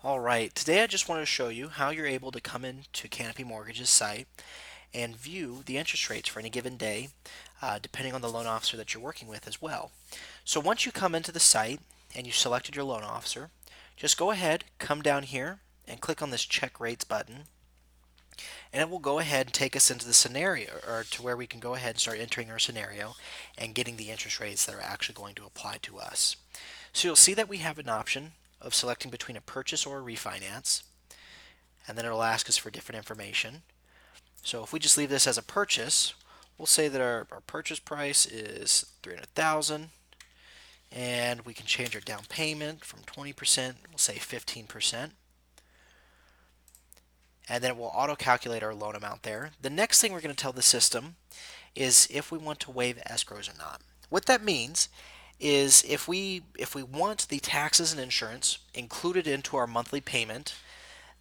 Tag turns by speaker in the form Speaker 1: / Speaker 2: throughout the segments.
Speaker 1: All right, today I just wanted to show you how you're able to come into Canopy Mortgage's site and view the interest rates for any given day, depending on the loan officer that you're working with as well. So once you come into the site and you selected your loan officer, just go ahead, come down here, and click on this check rates button, and it will go ahead and take us into the scenario, or to where we can go ahead and start entering our scenario and getting the interest rates that are actually going to apply to us. So you'll see that we have an option of selecting between a purchase or a refinance, and then it'll ask us for different information. So if we just leave this as a purchase, we'll say that our purchase price is 300,000, and we can change our down payment from 20%, we'll say 15%, and then it will auto calculate our loan amount there. The next thing we're going to tell the system is if we want to waive escrows or not. What that means is if we want the taxes and insurance included into our monthly payment,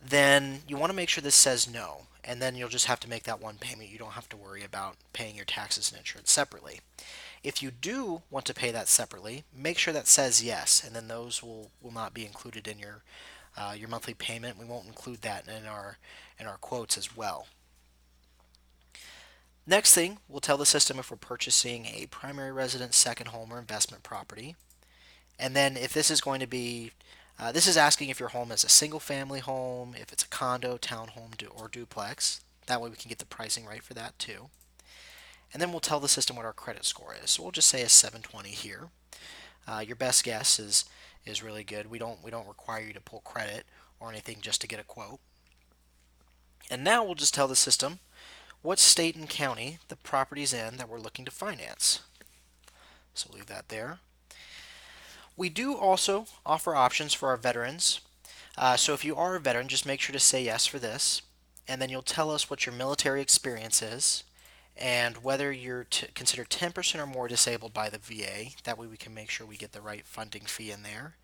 Speaker 1: then you want to make sure this says no, and then you'll just have to make that one payment. You don't have to worry about paying your taxes and insurance separately. If you do want to pay that separately, make sure that says yes, and then those will not be included in your monthly payment. We won't include that in our quotes as well. Next thing, we'll tell the system if we're purchasing a primary residence, second home, or investment property. And then if this is going to be, this is asking if your home is a single family home, if it's a condo, townhome, or duplex. That way we can get the pricing right for that too. And then we'll tell the system what our credit score is. So we'll just say a 720 here. Your best guess is really good. We don't require you to pull credit or anything just to get a quote. And now we'll just tell the system what state and county the property's in that we're looking to finance. So leave that there. We do also offer options for our veterans. So if you are a veteran, just make sure to say yes for this. And then you'll tell us what your military experience is and whether you're considered 10% or more disabled by the VA. That way we can make sure we get the right funding fee in there,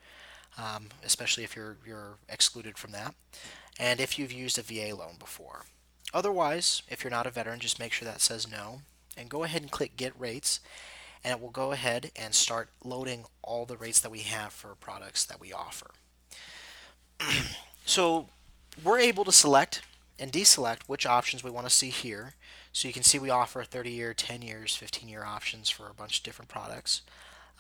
Speaker 1: especially if you're excluded from that. And if you've used a VA loan before. Otherwise, if you're not a veteran, just make sure that says no. And go ahead and click Get Rates, and it will go ahead and start loading all the rates that we have for products that we offer. So we're able to select and deselect which options we want to see here. So you can see we offer 30-year, 10 years, 15-year options for a bunch of different products.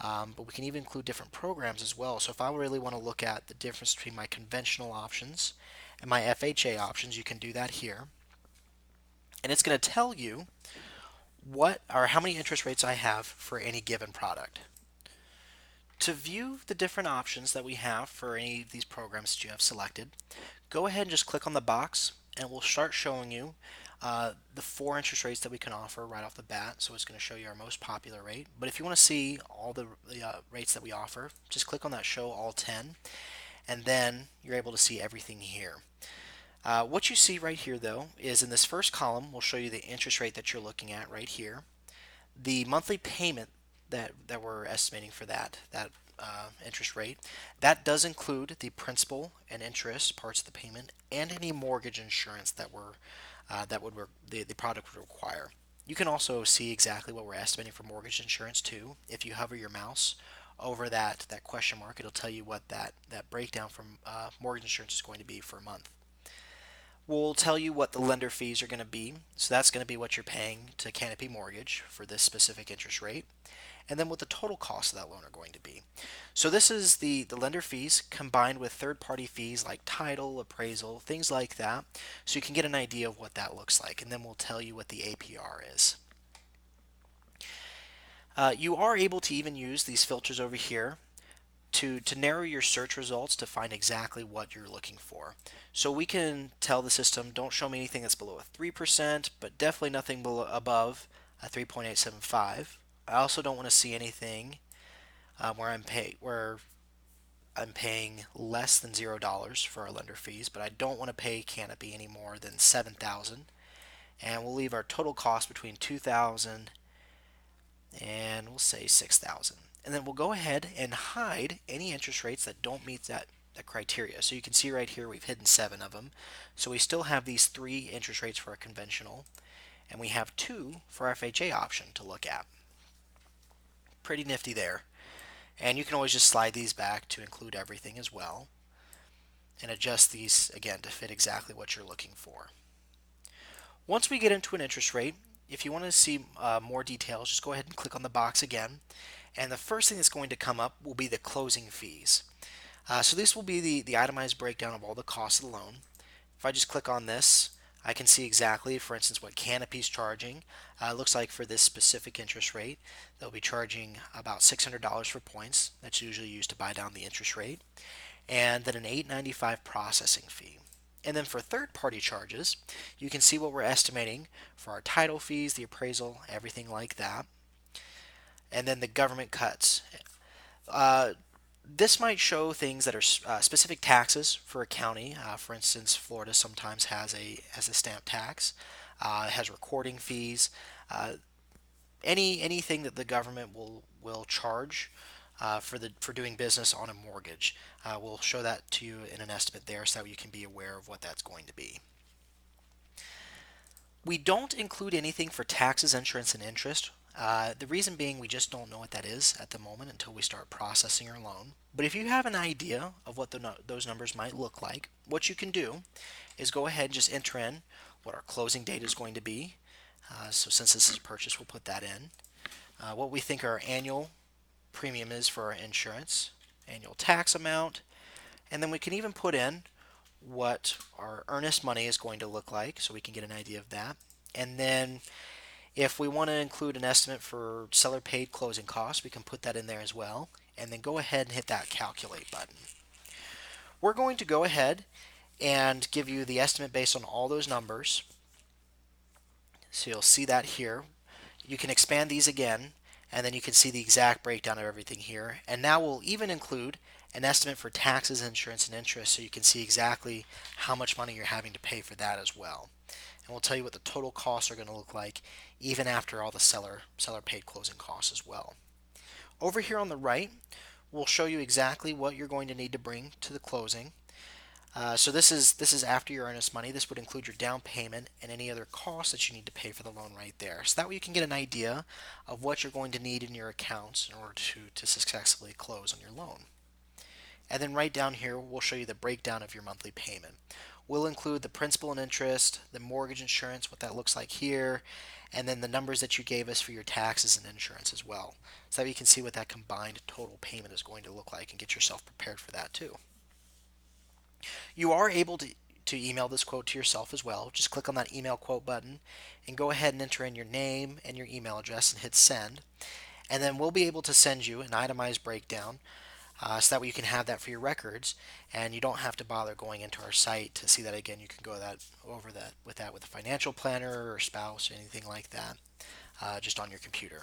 Speaker 1: But we can even include different programs as well. So if I really want to look at the difference between my conventional options and my FHA options, you can do that here. And it's going to tell you what or how many interest rates I have for any given product. To view the different options that we have for any of these programs that you have selected, go ahead and just click on the box and we'll start showing you the four interest rates that we can offer right off the bat. So it's going to show you our most popular rate. But if you want to see all the rates that we offer, just click on that Show All 10, and then you're able to see everything here. What you see right here, though, is in this first column, we'll show you the interest rate that you're looking at right here, the monthly payment that we're estimating for that interest rate. That does include the principal and interest parts of the payment and any mortgage insurance the product would require. You can also see exactly what we're estimating for mortgage insurance too. If you hover your mouse over that question mark, it'll tell you what that breakdown from mortgage insurance is going to be for a month. We'll tell you what the lender fees are going to be. So that's going to be what you're paying to Canopy Mortgage for this specific interest rate, and then what the total cost of that loan are going to be. So this is the lender fees combined with third-party fees like title, appraisal, things like that, so you can get an idea of what that looks like, and then we'll tell you what the APR is. You are able to even use these filters over here to narrow your search results to find exactly what you're looking for. So we can tell the system, don't show me anything that's below a 3%, but definitely nothing above a 3.875. I also don't want to see anything where I'm paying less than $0 for our lender fees, but I don't want to pay Canopy any more than $7,000. And we'll leave our total cost between $2,000 and we'll say $6,000. And then we'll go ahead and hide any interest rates that don't meet that criteria. So you can see right here we've hidden 7 of them. So we still have these 3 interest rates for our conventional, and we have 2 for our FHA option to look at. Pretty nifty there. And you can always just slide these back to include everything as well. and adjust these again to fit exactly what you're looking for. Once we get into an interest rate, if you want to see more details, just go ahead and click on the box again. And the first thing that's going to come up will be the closing fees. So this will be the itemized breakdown of all the costs of the loan. If I just click on this, I can see exactly, for instance, what Canopy is charging. It looks like for this specific interest rate, they'll be charging about $600 for points. That's usually used to buy down the interest rate. And then an $8.95 processing fee. And then for third-party charges, you can see what we're estimating for our title fees, the appraisal, everything like that. And then the government cuts. Uh, this might show things that are specific taxes for a county. For instance, Florida sometimes has a stamp tax, has recording fees, uh, anything that the government will charge for doing business on a mortgage. We'll show that to you in an estimate there, so that you can be aware of what that's going to be. We don't include anything for taxes, insurance, and interest. The reason being we just don't know what that is at the moment until we start processing your loan. But if you have an idea of what those numbers might look like, what you can do is go ahead and just enter in what our closing date is going to be. So since this is a purchase, we'll put that in. What we think our annual premium is for our insurance, annual tax amount, and then we can even put in what our earnest money is going to look like so we can get an idea of that. And then if we want to include an estimate for seller paid closing costs, we can put that in there as well. And then go ahead and hit that calculate button. We're going to go ahead and give you the estimate based on all those numbers. So you'll see that here. You can expand these again, and then you can see the exact breakdown of everything here. And now we'll even include an estimate for taxes, insurance, and interest, so you can see exactly how much money you're having to pay for that as well. And we'll tell you what the total costs are going to look like even after all the seller paid closing costs as well. Over here on the right, we'll show you exactly what you're going to need to bring to the closing. So this is after your earnest money. This would include your down payment and any other costs that you need to pay for the loan right there. So that way you can get an idea of what you're going to need in your accounts in order to successfully close on your loan. And then right down here, we'll show you the breakdown of your monthly payment. We'll include the principal and interest, the mortgage insurance, what that looks like here, and then the numbers that you gave us for your taxes and insurance as well. So that you can see what that combined total payment is going to look like and get yourself prepared for that too. You are able to email this quote to yourself as well. Just click on that email quote button and go ahead and enter in your name and your email address and hit send. And then we'll be able to send you an itemized breakdown so that way you can have that for your records, and you don't have to bother going into our site to see that again. You can go over that with a financial planner or spouse or anything like that, just on your computer.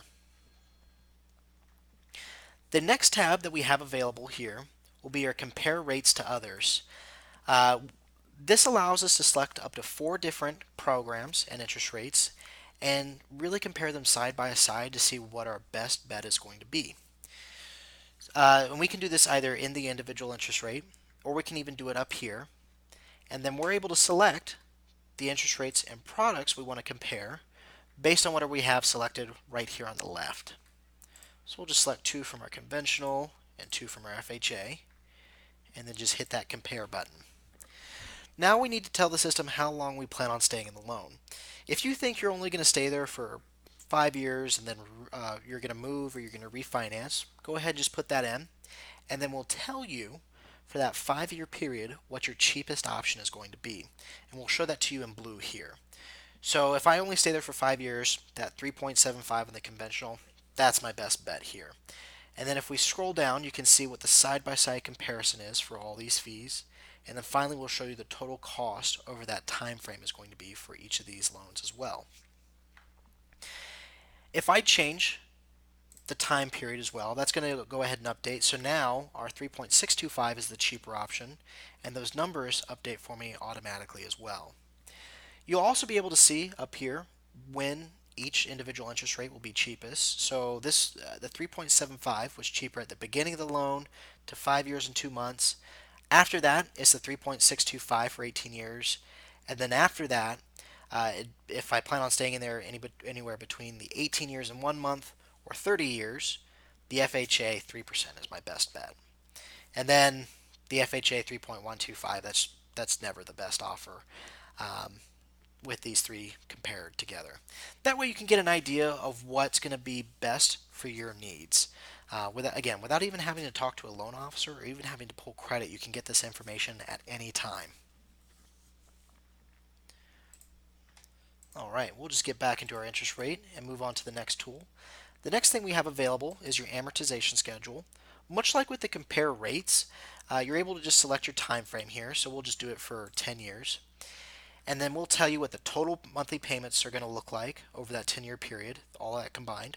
Speaker 1: The next tab that we have available here will be our compare rates to others. Uh, this allows us to select up to 4 different programs and interest rates and really compare them side by side to see what our best bet is going to be. And we can do this either in the individual interest rate, or we can even do it up here. And then we're able to select the interest rates and products we want to compare based on what we have selected right here on the left. So we'll just select 2 from our conventional and 2 from our FHA, and then just hit that compare button. Now we need to tell the system how long we plan on staying in the loan. If you think you're only going to stay there for 5 years and then you're going to move or you're going to refinance, go ahead and just put that in, and then we'll tell you for that 5-year period what your cheapest option is going to be. And we'll show that to you in blue here. So if I only stay there for 5 years, that 3.75 in the conventional, that's my best bet here. And then if we scroll down, you can see what the side-by-side comparison is for all these fees. And then finally, we'll show you the total cost over that time frame is going to be for each of these loans as well. If I change the time period as well, that's going to go ahead and update. So now our 3.625 is the cheaper option, and those numbers update for me automatically as well. You'll also be able to see up here when each individual interest rate will be cheapest. So the 3.75 was cheaper at the beginning of the loan to 5 years and 2 months. After that, it's the 3.625 for 18 years. And then after that, if I plan on staying in there anywhere between the 18 years and 1 month or 30 years, the FHA 3% is my best bet. And then The FHA 3.125, that's never the best offer um, with these three compared together. That way you can get an idea of what's going to be best for your needs. Without even having to talk to a loan officer or even having to pull credit, you can get this information at any time. All right, we'll just get back into our interest rate and move on to the next tool. The next thing we have available is your amortization schedule. Much like with the compare rates, you're able to just select your time frame here. So we'll just do it for 10 years. And then we'll tell you what the total monthly payments are going to look like over that 10-year period, all that combined,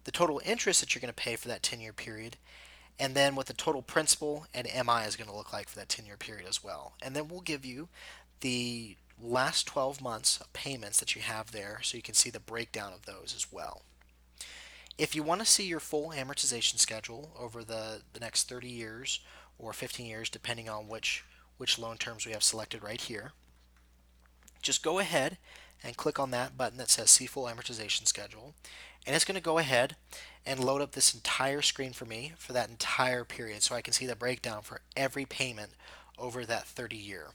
Speaker 1: the total interest that you're going to pay for that 10-year period, and then what the total principal and MI is going to look like for that 10-year period as well. And then we'll give you the last 12 months of payments that you have there so you can see the breakdown of those as well. If you want to see your full amortization schedule over the next 30 years or 15 years, depending on which loan terms we have selected right here, just go ahead and click on that button that says See Full Amortization Schedule, and it's going to go ahead and load up this entire screen for me for that entire period so I can see the breakdown for every payment over that 30 year.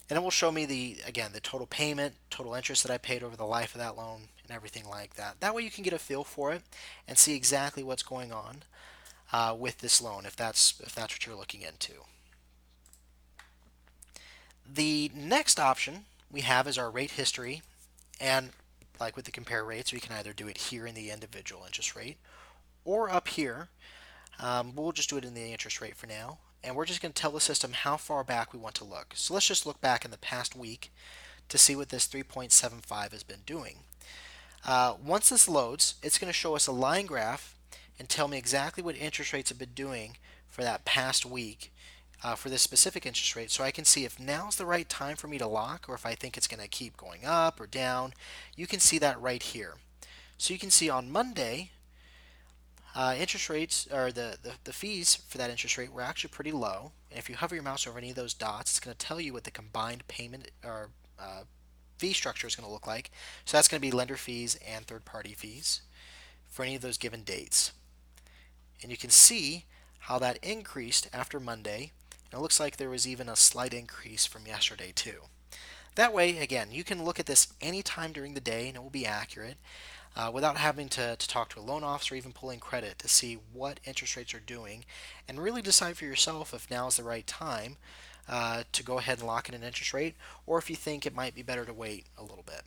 Speaker 1: And it will show me the total payment, total interest that I paid over the life of that loan, and everything like that. That way you can get a feel for it and see exactly what's going on with this loan if that's what you're looking into. The next option we have is our rate history, and like with the compare rates, we can either do it here in the individual interest rate or up here. We'll just do it in the interest rate for now, and we're just going to tell the system how far back we want to look. So let's just look back in the past week to see what this 3.75 has been doing. Once this loads, it's going to show us a line graph and tell me exactly what interest rates have been doing for that past week for this specific interest rate, so I can see if now's the right time for me to lock or if I think it's going to keep going up or down. You can see that right here. So you can see on Monday, interest rates or the fees for that interest rate were actually pretty low. And if you hover your mouse over any of those dots, it's going to tell you what the combined payment or fee structure is going to look like. So that's going to be lender fees and third-party fees for any of those given dates. And you can see how that increased after Monday. And it looks like there was even a slight increase from yesterday too. That way, again, you can look at this anytime during the day and it will be accurate without having to talk to a loan officer or even pulling credit to see what interest rates are doing and really decide for yourself if now is the right time to go ahead and lock in an interest rate or if you think it might be better to wait a little bit.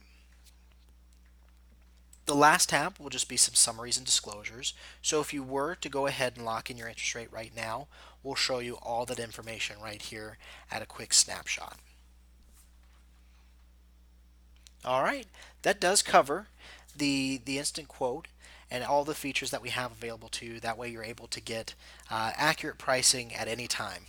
Speaker 1: The last tab will just be some summaries and disclosures. So if you were to go ahead and lock in your interest rate right now, we'll show you all that information right here at a quick snapshot. All right, that does cover the instant quote and all the features that we have available to you. That way you're able to get accurate pricing at any time.